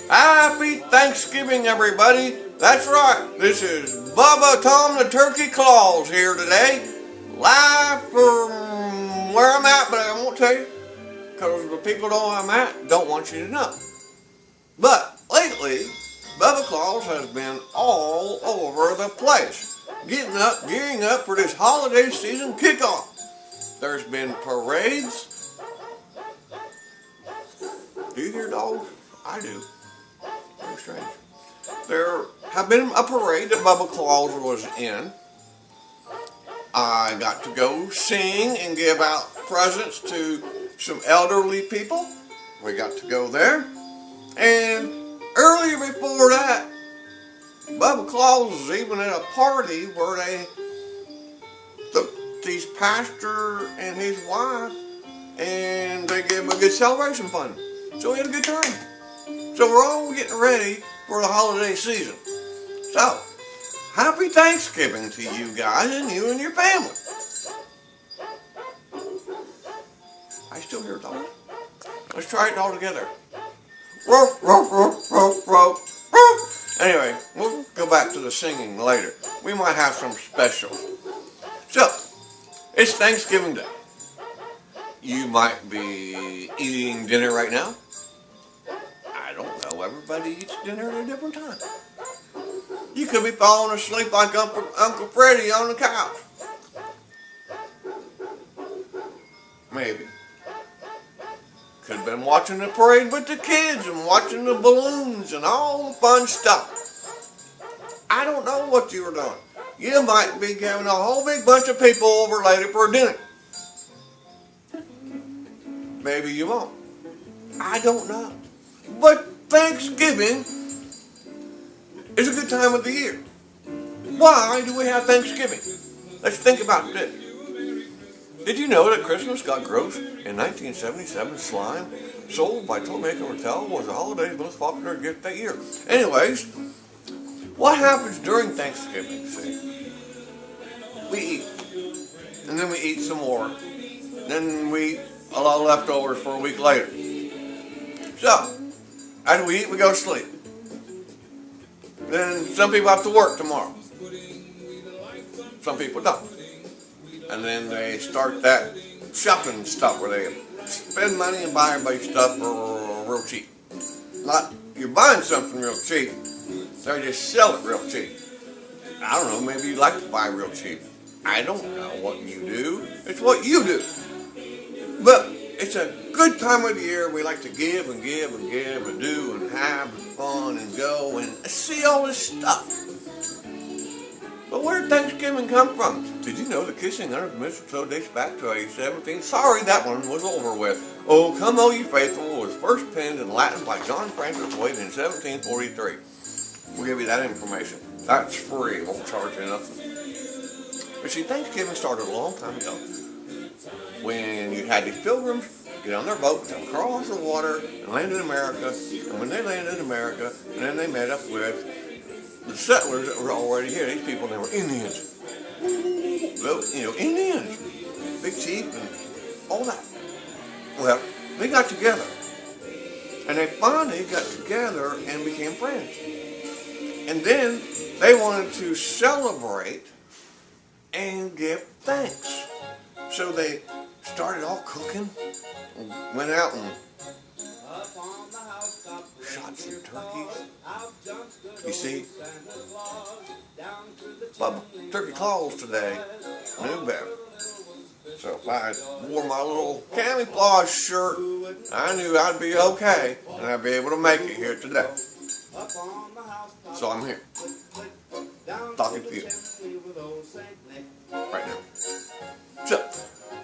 Happy Thanksgiving, everybody. That's right. This is Bubba Tom the Turkey Claus here today. Live from where I'm at, but I won't tell you because the people I'm at don't want you to know. But lately, Bubba Claus has been all over the place, gearing up for this holiday season kickoff. There's been parades. Do you hear dogs? I do. Very strange. There have been a parade that Bubba Claus was in. I got to go sing and give out presents to some elderly people. We got to go there. And earlier before that, Bubba Claus was even at a party where these pastor and his wife, and they gave him a good celebration fund. So we had a good time. So we're all getting ready for the holiday season. So, happy Thanksgiving to you guys and you and your family. I still hear dogs. Let's try it all together. Ruff, ruff, ruff, ruff, ruff, ruff. Anyway, we'll go back to the singing later. We might have some specials. So, it's Thanksgiving Day. You might be eating dinner right now. I don't know. Everybody eats dinner at a different time. You could be falling asleep like Uncle Freddy on the couch. Maybe. Could have been watching the parade with the kids and watching the balloons and all the fun stuff. I don't know what you were doing. You might be having a whole big bunch of people over later for dinner. Maybe you won't. I don't know. But Thanksgiving is a good time of the year. Why do we have Thanksgiving? Let's think about this. Did you know that Christmas got gross in 1977? Slime sold by toymaker Mattel was the holiday's most popular gift that year. Anyways, what happens during Thanksgiving? See, we eat, and then we eat some more. Then we allow leftovers for a week later. So, after we eat, we go to sleep. Then some people have to work tomorrow. Some people don't. And then they start that shopping stuff where they spend money and buy everybody stuff for real cheap. Not you're buying something real cheap, they just sell it real cheap. I don't know, maybe you like to buy real cheap. I don't know what you do. It's what you do. But it's a good time of the year. We like to give and give and give and do and have and fun and go and see all this stuff. But where did Thanksgiving come from? Did you know the kissing under the mistletoe dates back to 1817? Sorry, that one was over with. Oh, Come All Ye Faithful was first penned in Latin by John Francis Wade in 1743. We'll give you that information. That's free. Won't charge you nothing. But see, Thanksgiving started a long time ago when you had these pilgrims get on their boat and cross the water and land in America. And when they landed in America, and then they met up with the settlers that were already here. These people, they were Indians. Well, Indians. Big chief and all that. Well, they got together. And they finally got together and became friends. And then they wanted to celebrate and give thanks. So they started all cooking, and went out and shot some turkeys. You see, Bubba Turkey Claus today knew better. So if I wore my little camouflage shirt, I knew I'd be okay and I'd be able to make it here today. So I'm here, talking to you right now. So,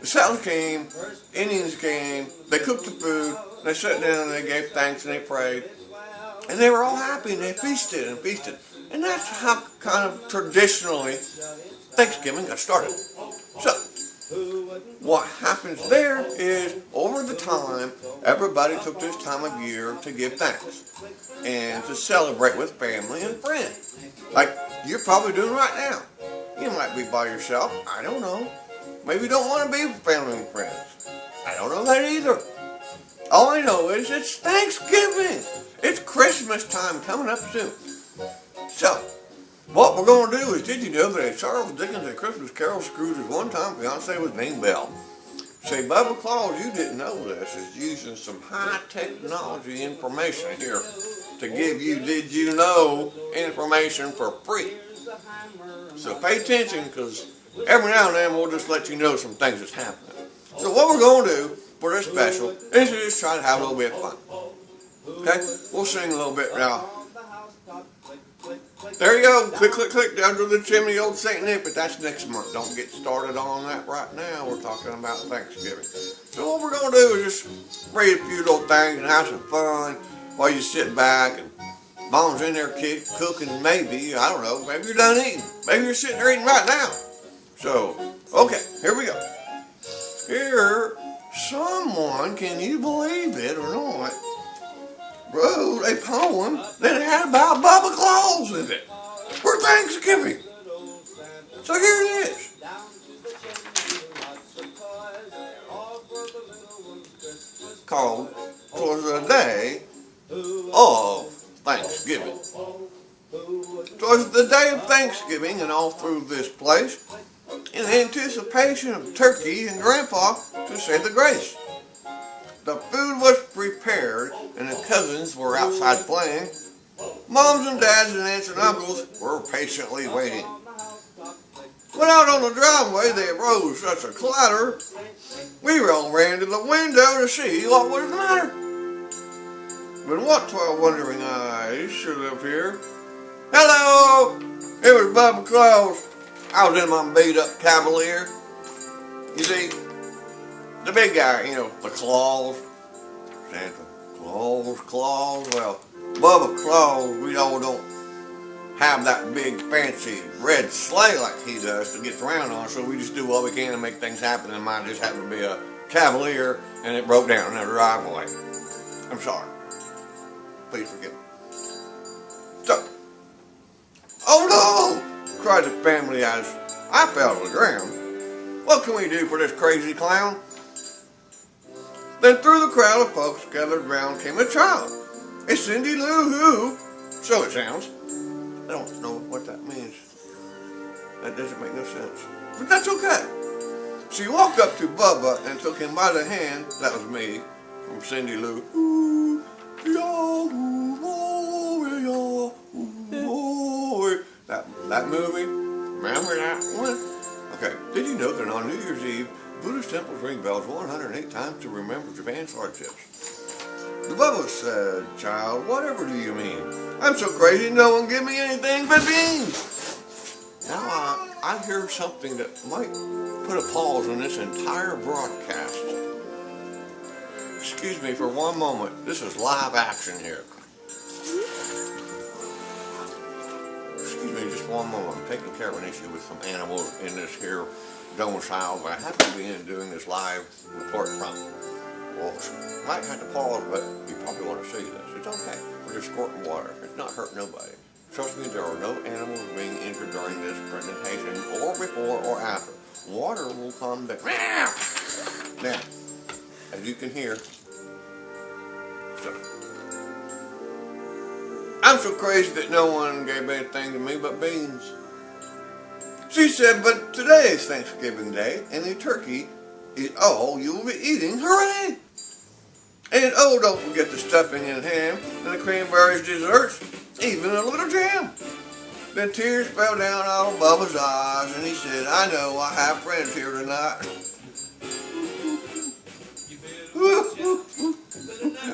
the settlers came, Indians came, they cooked the food, they sat down and they gave thanks and they prayed. And they were all happy and they feasted and feasted. And that's how kind of traditionally Thanksgiving got started. So, what happens there is over the time, everybody took this time of year to give thanks and to celebrate with family and friends. Like you're probably doing right now. You might be by yourself. I don't know. Maybe you don't want to be with family and friends. I don't know that either. All I know is it's Thanksgiving. It's Christmas time coming up soon. So, what we're going to do is, did you know that Charles Dickens' A Christmas Carol Scrooge's one-time fiancée was named Belle? Say, Bubba, Claus, you didn't know this, is using some high technology information here to give you did you know information for free. So pay attention, because every now and then we'll just let you know some things that's happening. So what we're going to do for this special is to just try to have a little bit of fun. Okay? We'll sing a little bit now. There you go. Click, click, click down to the chimney, old St. Nick, but that's next month. Don't get started on that right now. We're talking about Thanksgiving. So what we're going to do is just read a few little things and have some fun while you sit back and Mom's in there cooking, maybe, I don't know, maybe you're done eating. Maybe you're sitting there eating right now. So, okay, here we go. Here, someone, can you believe it or not, wrote a poem that had about Bubba Claus in it for Thanksgiving. So here it is. Called For the Day of Thanksgiving. Twas the day of Thanksgiving, and all through this place, in anticipation of turkey and Grandpa to say the grace. The food was prepared, and the cousins were outside playing. Moms and dads and aunts and uncles were patiently waiting. When out on the driveway they arose such a clatter, we all ran to the window to see what was the matter. But what 12 wondering eyes should appear? Hello! It was Bubba Claus. I was in my beat-up Cavalier. You see, the big guy, you know, the Claus, Santa Claus, well, Bubba Claus, we all don't have that big fancy red sleigh like he does to get around on, so we just do what we can to make things happen, and mine just happened to be a Cavalier, and it broke down in the driveway. I'm sorry. Please forgive me. So, oh no! Cried the family as I fell to the ground. What can we do for this crazy clown? Then through the crowd of folks gathered round came a child. It's Cindy Lou Who, so it sounds. I don't know what that means. That doesn't make no sense. But that's okay. She walked up to Bubba and took him by the hand. That was me, from Cindy Lou. That movie, remember that one? Okay, did you know that on New Year's Eve, Buddhist temples ring bells 108 times to remember Japan's hardships? The Bubba said, child, whatever do you mean? I'm so crazy no one give me anything but beans. Now I hear something that might put a pause on this entire broadcast. Excuse me for one moment. This is live action here. Excuse me just one moment. I'm taking care of an issue with some animals in this here domicile, but I happen to be doing this live report from. Well, might have to pause, but you probably want to see this. It's okay. We're just squirting water. It's not hurting nobody. Trust me, there are no animals being injured during this presentation, or before or after. Water will come back. Now, as you can hear, so, I'm so crazy that no one gave anything to me but beans. She said, but today is Thanksgiving Day, and the turkey is all you will be eating. Hooray! And oh, don't forget the stuffing and ham, and the cranberries desserts, even a little jam. Then tears fell down out of Bubba's eyes, and he said, I know I have friends here tonight.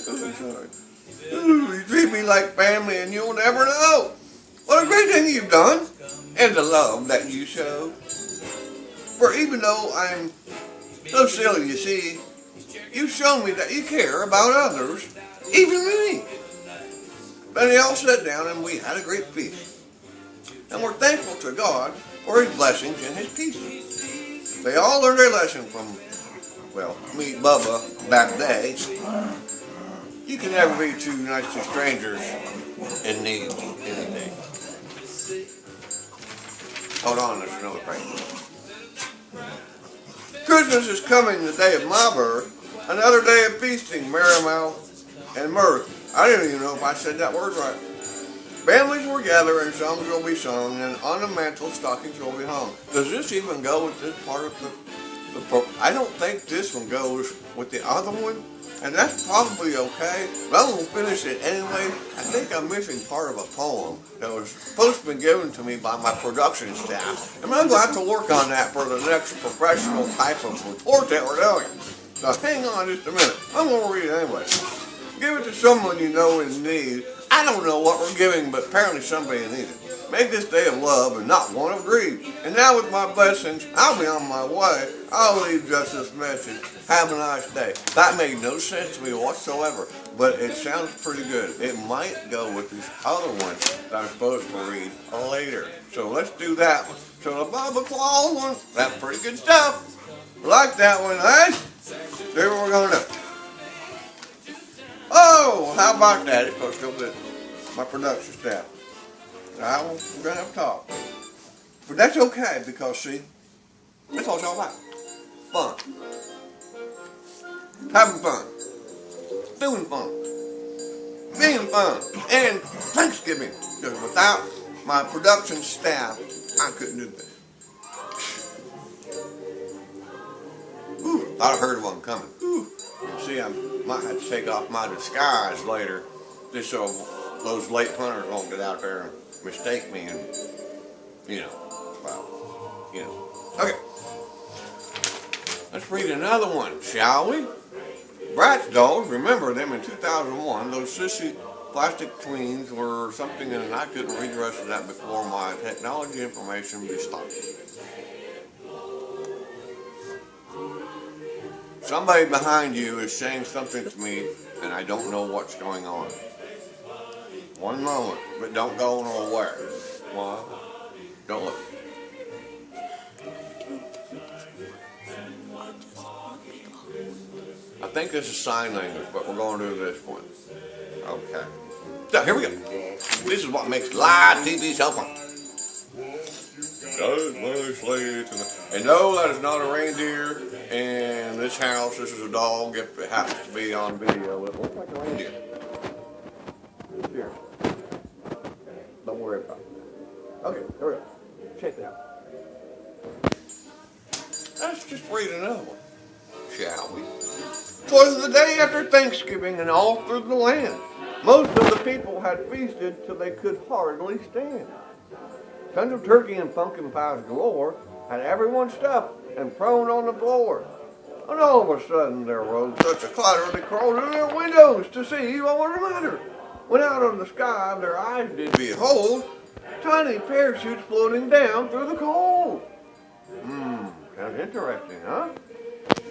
I'm sorry. You treat me like family and you'll never know what a great thing you've done and the love that you show. For even though I'm so silly, you see, you've shown me that you care about others, even me. Then they all sat down and we had a great feast. And we're thankful to God for His blessings and His peace. They all learned their lesson from, well, me, Bubba, back day. You can never be too nice to strangers in need of anything. Hold on, there's another prank. Christmas is coming the day of my birth, Another day of feasting, merriment, and mirth. I didn't even know if I said that word right. Families will gather and songs will be sung, and on the mantle stockings will be hung. Does this even go with this part of the I don't think this one goes with the other one, and that's probably okay, but I'm going to finish it anyway. I think I'm missing part of a poem that was supposed to be given to me by my production staff, and I'm going to have to work on that for the next professional type of report that we're doing. Now hang on just a minute. I'm going to read it anyway. Give it to someone you know in need. I don't know what we're giving, but apparently somebody needs it. Make this day of love and not one of greed. And now with my blessings, I'll be on my way. I'll leave just this message. Have a nice day. That made no sense to me whatsoever, but it sounds pretty good. It might go with these other ones that I'm supposed to read later. So let's do that one. So the Bubba Claus one, that's pretty good stuff. Like that one, eh? There we're going to. Oh, how about that? It's supposed to go with my production staff. Now, we're going to have to talk. But that's okay because, see, that's all it's all about. Fun. Having fun. Doing fun. Being fun. And Thanksgiving. Because without my production staff, I couldn't do this. Ooh, thought I heard one coming. Ooh. See, I might have to take off my disguise later just so those late hunters won't get out there and mistake me and, Okay. Let's read another one, shall we? Bratz dolls, remember them in 2001. Those sissy plastic tweens were something, and I couldn't read the rest of that before my technology information be stopped. Somebody behind you is saying something to me, and I don't know what's going on. One moment, but don't go nowhere. One, don't look. I think this is sign language, but we're going to do this one. Okay. So here we go. This is what makes live TV so fun. And no, that is not a reindeer. And this house, this is a dog. If it happens to be on video, it looks like a reindeer. Here. Don't worry about it. Okay, here we go. Check it out. Let's just read another one, shall we? 'Twas the day after Thanksgiving, and all through the land, most of the people had feasted till they could hardly stand. Tons of turkey and pumpkin pies galore had everyone stuffed and prone on the floor. And all of a sudden there rose such a clatter they crawled to their windows to see what was the matter. When out of the sky their eyes did behold tiny parachutes floating down through the cold. Sounds interesting, huh?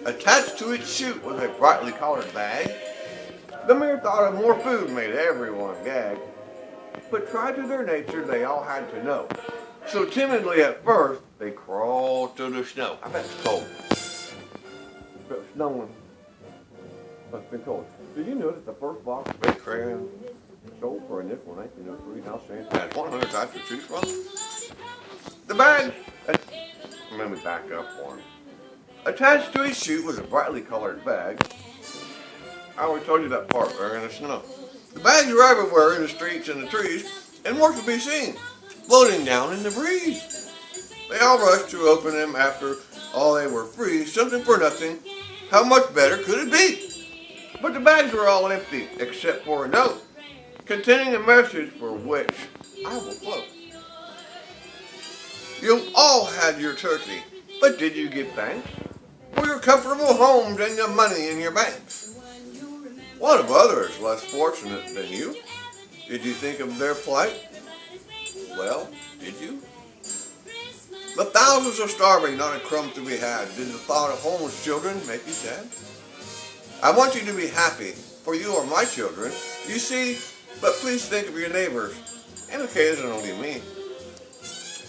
Attached to its chute was a brightly colored bag. The mere thought of more food made everyone gag. But true to their nature, they all had to know. So timidly at first, they crawled through the snow. I bet it's cold. But it's snowing. Must have been cold. Did you know that the first box of baked crayon sold for a nickel in 1903? Now Santa has 100 types to choose from. The bag. Let me back up one. Attached to his chute was a brightly colored bag. I already told you that part there in the snow. The bags were everywhere in the streets and the trees, and were to be seen, floating down in the breeze. They all rushed to open them after all they were free, something for nothing. How much better could it be? But the bags were all empty, except for a note, containing a message for which I will quote. You all had your turkey, but did you give thanks for your comfortable homes and your money in your banks? What of others less fortunate than you? Did you think of their plight? Well, did you? The thousands are starving, not a crumb to be had. Did the thought of homeless children make you sad? I want you to be happy, for you are my children. You see, but please think of your neighbors, and occasionally me.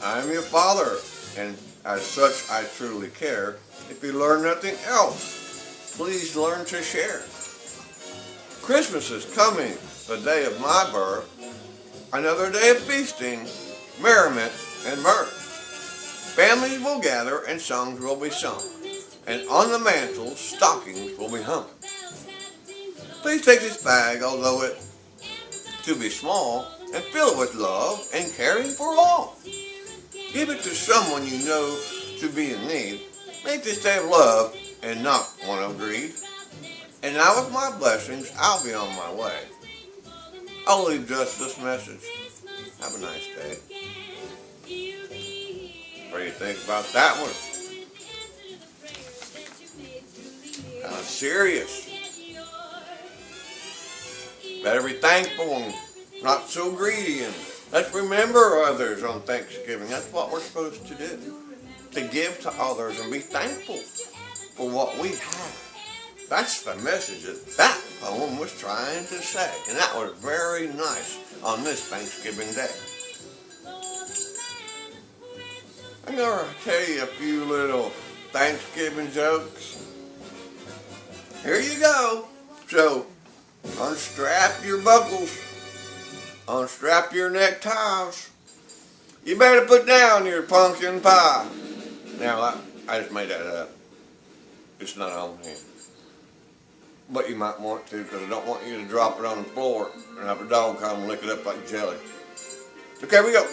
I am your father, and as such I truly care. If you learn nothing else, please learn to share. Christmas is coming, the day of my birth, another day of feasting, merriment, and mirth. Families will gather and songs will be sung, and on the mantle stockings will be hung. Please take this bag, although it to be small, and fill it with love and caring for all. Give it to someone you know to be in need. Make this day of love and not one of greed. And now with my blessings, I'll be on my way. I'll leave just this message. Have a nice day. What do you think about that one? Kind of serious. Better be thankful and not so greedy, and let's remember others on Thanksgiving. That's what we're supposed to do. To give to others and be thankful for what we have. That's the message that poem was trying to say. And that was very nice on this Thanksgiving Day. I'm going to tell you a few little Thanksgiving jokes. Here you go. So, unstrap your buckles. Unstrap your neckties. You better put down your pumpkin pie. Now, I just made that up. It's not on here. But you might want to, because I don't want you to drop it on the floor and have a dog come and lick it up like jelly. Okay, here we go.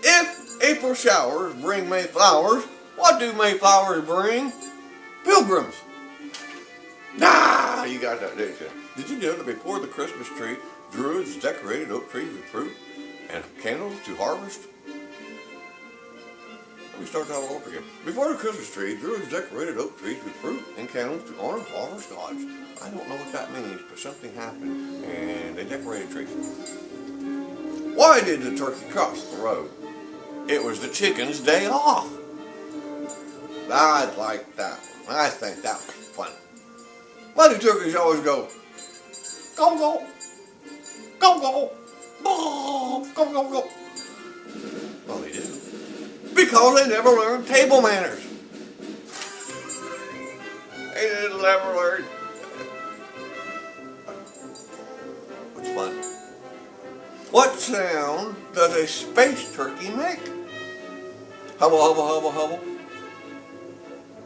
If April showers bring May flowers, what do May flowers bring? Pilgrims. Ah, you got that, didn't you? Did you know that before the Christmas tree, Druids decorated oak trees with fruit and candles to harvest? Let me start that all over again. Before the Christmas tree, Druids decorated oak trees with fruit and candles to honor harvest gods. I don't know what that means, but something happened and they decorated trees. Why did the turkey cross the road? It was the chicken's day off. I like that one. I think that was fun. Why do turkeys always go, go, go, go, go, go, go, go, go? Well, they do. Because they never learned table manners. They didn't ever learn. What's fun? What sound does a space turkey make? Hubble, hubble, hubble, hubble.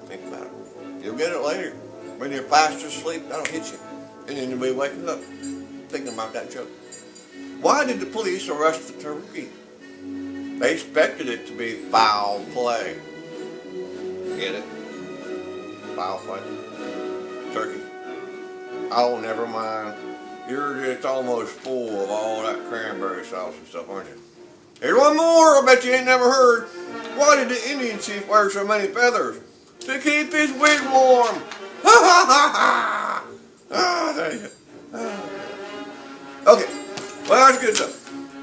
Think about it. You'll get it later. When you're fast asleep, that'll hit you. And then you'll be waking up thinking about that joke. Why did the police arrest the turkey? They expected it to be foul play. Get it? Foul play. Turkey. Oh, never mind. You're just almost full of all that cranberry sauce and stuff, aren't you? Here's one more I bet you ain't never heard. Why did the Indian chief wear so many feathers? To keep his wig warm. Ha ha ha ha! Ah, there you go. Okay, well, that's good stuff.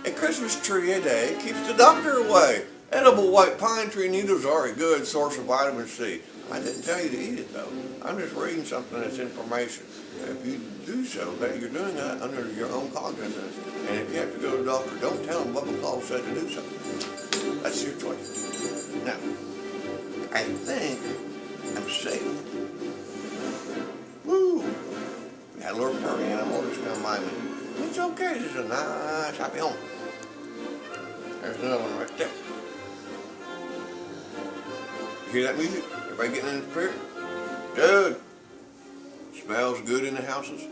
A Christmas tree a day keeps the doctor away. Edible white pine tree needles are a good source of vitamin C. I didn't tell you to eat it, though. I'm just reading something that's information. If you do so, that you're doing that under your own cognizance. And if you have to go to the doctor, don't tell them Bubba Claus said to do something. That's your choice. Now, I think I'm safe. Woo! We had a little furry animal just come by me. It's okay, this is a nice happy home. There's another one right there. You hear that music? Everybody getting in the spirit? Good. Smells good in the houses.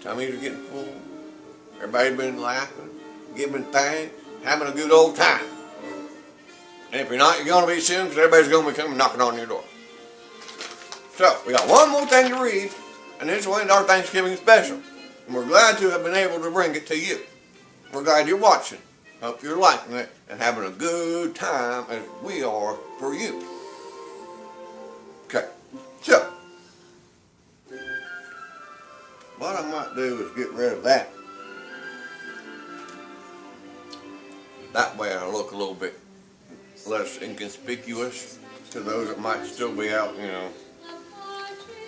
Tummies are getting full. Everybody's been laughing, giving thanks, having a good old time. And if you're not, you're going to be soon, because everybody's going to be coming knocking on your door. So, we got one more thing to read, and this will end our Thanksgiving special. And we're glad to have been able to bring it to you. We're glad you're watching. Hope you're liking it and having a good time as we are for you. Okay, so what I might do is get rid of that. That way I look a little bit less inconspicuous to those that might still be out, you know.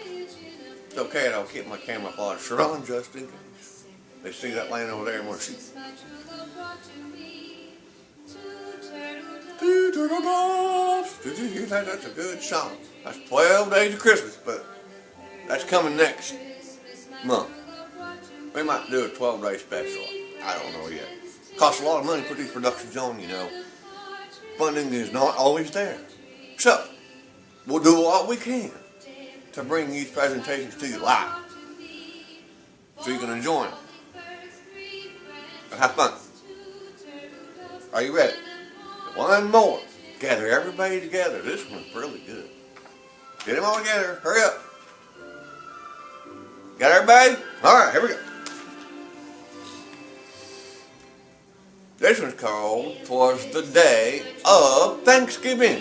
It's okay, I'll keep my camouflage shirt on just in case. They see that laying over there and want to shoot. Two turtle doves. Did you hear that? That's a good song. That's 12 Days of Christmas, but that's coming next month. We might do a 12-day special. I don't know yet. Costs a lot of money to put these productions on, you know. Funding is not always there. So, we'll do what we can to bring these presentations to you live. so you can enjoy them and have fun. Are you ready? One more. Gather everybody together. This one's really good. Get them all together. Hurry up. Got everybody? Alright, here we go. This one's called "'Twas the Day of Thanksgiving."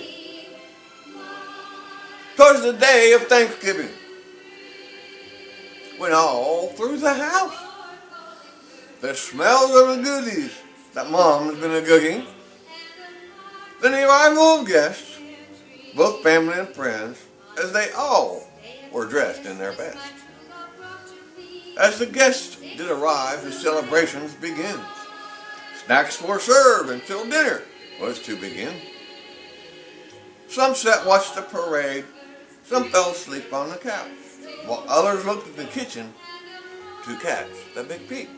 'Twas the day of Thanksgiving, when all through the house the smells of the goodies that Mom's been a-cooking, then the arrival of guests, both family and friends, as they all were dressed in their best. As the guests did arrive, the celebrations began. Snacks were served until dinner was to begin. Some sat watched the parade, some fell asleep on the couch, while others looked at the kitchen to catch the big peep.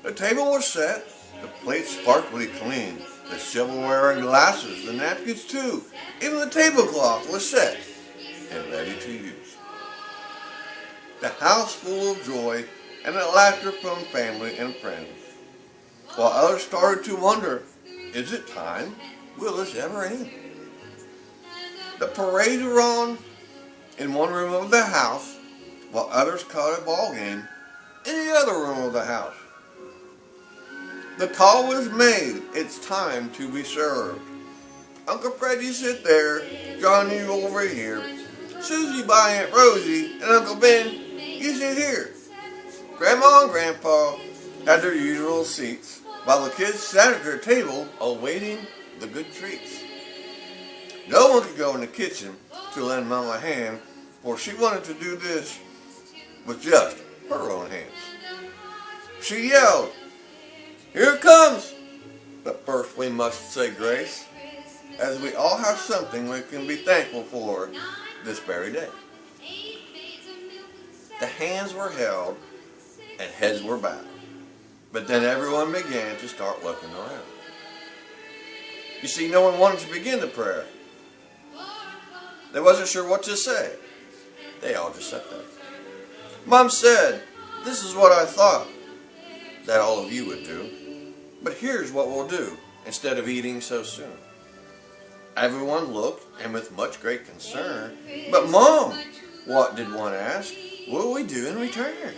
The table was set, the plates sparkly clean, the silverware and glasses, the napkins too, even the tablecloth was set and ready to use. The house full of joy and the laughter from family and friends, while others started to wonder, is it time? Will this ever end? The parades were on in one room of the house, while others caught a ball game in the other room of the house. The call was made, it's time to be served. Uncle Fred, you sit there, Johnny over here, Susie by Aunt Rosie, and Uncle Ben, you sit here. Grandma and Grandpa had their usual seats, while the kids sat at their table awaiting the good treats. No one could go in the kitchen to lend Mom a hand, for she wanted to do this with just her own hands. She yelled, "Here it comes!" But first we must say grace, as we all have something we can be thankful for this very day. The hands were held and heads were bowed, but then everyone began to start looking around. You see, no one wanted to begin the prayer. They wasn't sure what to say. They all just sat there. Mom said, "This is what I thought that all of you would do. But here's what we'll do instead of eating so soon." Everyone looked, and with much great concern, "But Mom," what did one ask, "what will we do in return?"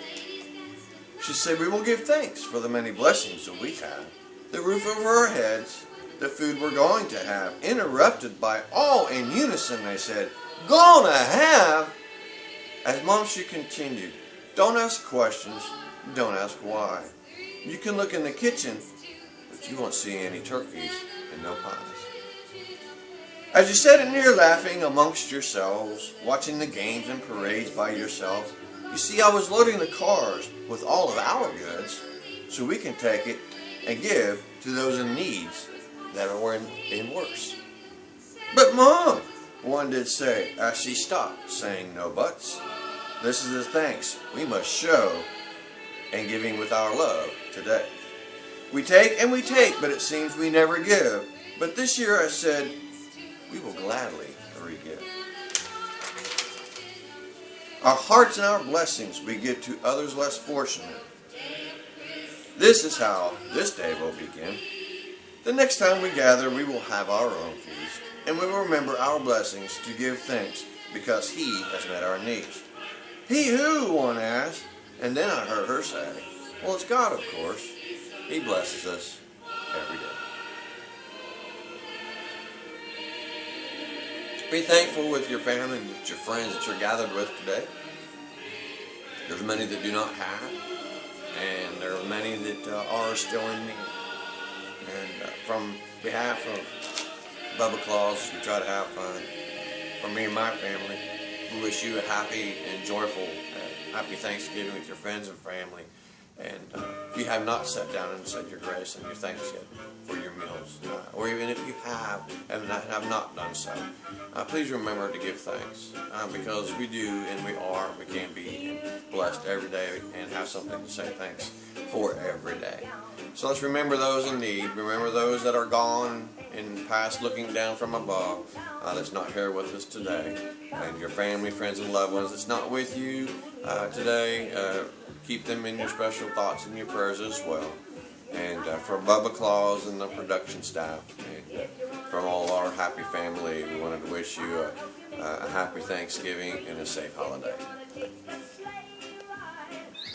She said, "We will give thanks for the many blessings that we have, the roof over our heads, the food we're going to have." Interrupted by all in unison, they said, "Gonna have?" As Mom, she continued, "Don't ask questions, don't ask why. You can look in the kitchen, but you won't see any turkeys and no pies. As you sit in here laughing amongst yourselves, watching the games and parades by yourself, you see I was loading the cars with all of our goods, so we can take it and give to those in needs that are in worse." "But Mom," one did say, as she stopped, saying no buts. "This is the thanks we must show and giving with our love today. We take and we take, but it seems we never give. But this year," I said, "we will gladly re-give. Our hearts and our blessings we give to others less fortunate. This is how this day will begin. The next time we gather, we will have our own feast, and we will remember our blessings to give thanks because He has met our needs." "He who?" one asked, and then I heard her say, "Well, it's God, of course. He blesses us every day." Be thankful with your family and with your friends that you're gathered with today. There's many that do not have, and there are many that are still in need. And from behalf of Bubba, Claus, we try to have fun. For me and my family, we wish you a happy and joyful, happy Thanksgiving with your friends and family. And if you have not sat down and said your grace and your thanks yet for your meals, or even if you have and have not done so, please remember to give thanks, because we do and we can be blessed every day and have something to say thanks for every day. So let's remember those in need, remember those that are gone in the past looking down from above, that's not here with us today, and your family, friends, and loved ones that's not with you today. Keep them in your special thoughts and your prayers as well. And for Bubba, Claus, and the production staff, and from all our happy family, we wanted to wish you a happy Thanksgiving and a safe holiday.